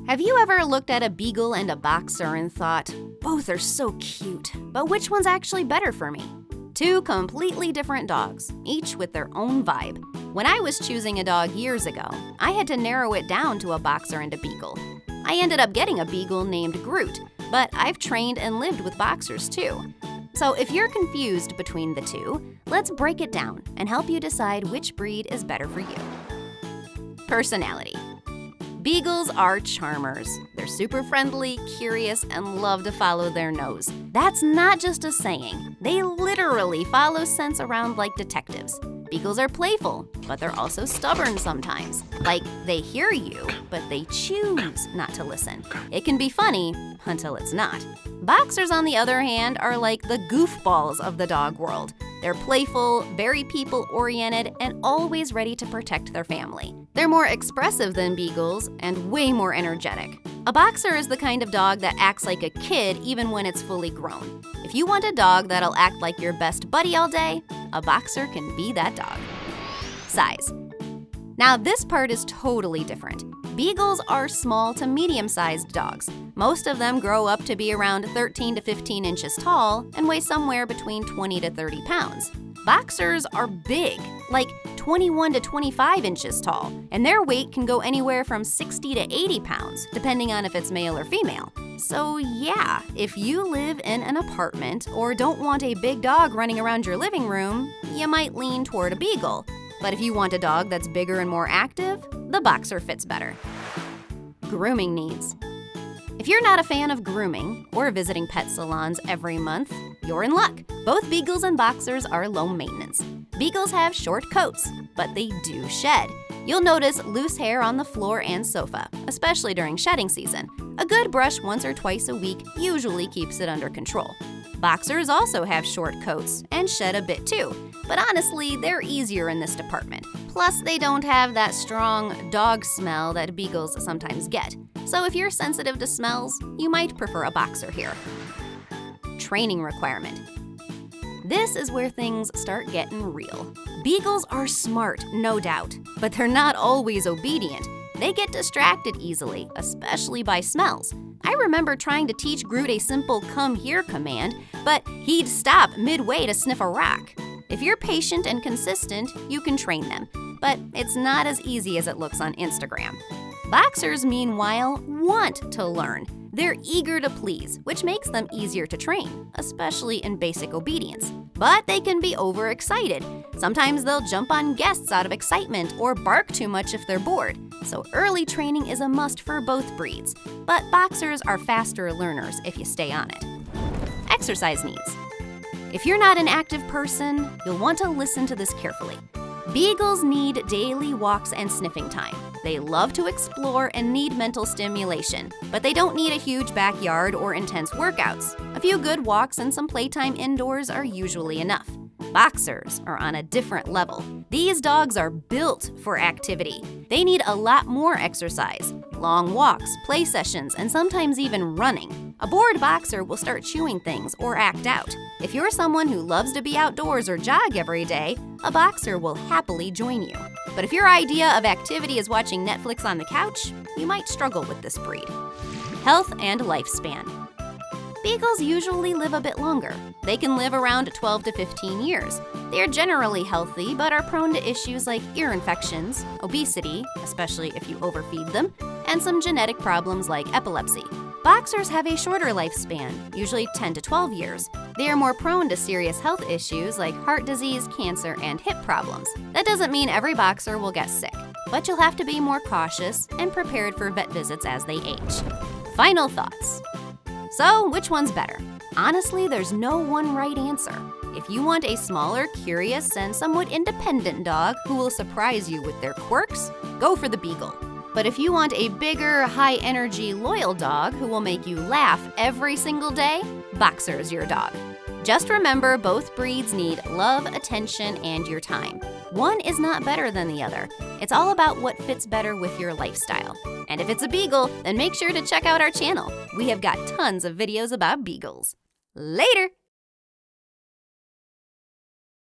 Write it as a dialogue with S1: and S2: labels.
S1: Have you ever looked at a Beagle and a Boxer and thought, both are so cute, but which one's actually better for me? Two completely different dogs, each with their own vibe. When I was choosing a dog years ago, I had to narrow it down to a Boxer and a Beagle. I ended up getting a Beagle named Groot, but I've trained and lived with Boxers too. So if you're confused between the two, let's break it down and help you decide which breed is better for you. Personality. Beagles are charmers. They're super friendly, curious, and love to follow their nose. That's not just a saying. They literally follow scents around like detectives. Beagles are playful, but they're also stubborn sometimes. Like, they hear you, but they choose not to listen. It can be funny until it's not. Boxers, on the other hand, are like the goofballs of the dog world. They're playful, very people-oriented, and always ready to protect their family. They're more expressive than Beagles and way more energetic. A Boxer is the kind of dog that acts like a kid even when it's fully grown. If you want a dog that'll act like your best buddy all day, a Boxer can be that dog. Size. Now this part is totally different. Beagles are small to medium-sized dogs. Most of them grow up to be around 13 to 15 inches tall and weigh somewhere between 20 to 30 pounds. Boxers are big, like 21 to 25 inches tall, and their weight can go anywhere from 60 to 80 pounds, depending on if it's male or female. So yeah, if you live in an apartment or don't want a big dog running around your living room, you might lean toward a Beagle. But if you want a dog that's bigger and more active, the Boxer fits better. Grooming needs. If you're not a fan of grooming or visiting pet salons every month, you're in luck. Both Beagles and Boxers are low maintenance. Beagles have short coats, but they do shed. You'll notice loose hair on the floor and sofa, especially during shedding season. A good brush once or twice a week usually keeps it under control. Boxers also have short coats and shed a bit too, but honestly, they're easier in this department. Plus, they don't have that strong dog smell that Beagles sometimes get. So if you're sensitive to smells, you might prefer a Boxer here. Training requirement. This is where things start getting real. Beagles are smart, no doubt, but they're not always obedient. They get distracted easily, especially by smells. I remember trying to teach Groot a simple "come here" command, but he'd stop midway to sniff a rock. If you're patient and consistent, you can train them, but it's not as easy as it looks on Instagram. Boxers, meanwhile, want to learn. They're eager to please, which makes them easier to train, especially in basic obedience. But they can be overexcited. Sometimes they'll jump on guests out of excitement or bark too much if they're bored. So early training is a must for both breeds. But Boxers are faster learners if you stay on it. Exercise needs. If you're not an active person, you'll want to listen to this carefully. Beagles need daily walks and sniffing time. They love to explore and need mental stimulation, but they don't need a huge backyard or intense workouts. A few good walks and some playtime indoors are usually enough. Boxers are on a different level. These dogs are built for activity. They need a lot more exercise, long walks, play sessions, and sometimes even running. A bored Boxer will start chewing things or act out. If you're someone who loves to be outdoors or jog every day, a Boxer will happily join you. But if your idea of activity is watching Netflix on the couch, you might struggle with this breed. Health and lifespan. Beagles usually live a bit longer. They can live around 12 to 15 years. They are generally healthy, but are prone to issues like ear infections, obesity, especially if you overfeed them, and some genetic problems like epilepsy. Boxers have a shorter lifespan, usually 10 to 12 years. They are more prone to serious health issues like heart disease, cancer, and hip problems. That doesn't mean every Boxer will get sick, but you'll have to be more cautious and prepared for vet visits as they age. Final thoughts. So, which one's better? Honestly, there's no one right answer. If you want a smaller, curious, and somewhat independent dog who will surprise you with their quirks, go for the Beagle. But if you want a bigger, high-energy, loyal dog who will make you laugh every single day, Boxer is your dog. Just remember, both breeds need love, attention, and your time. One is not better than the other. It's all about what fits better with your lifestyle. And if it's a Beagle, then make sure to check out our channel. We have got tons of videos about Beagles. Later!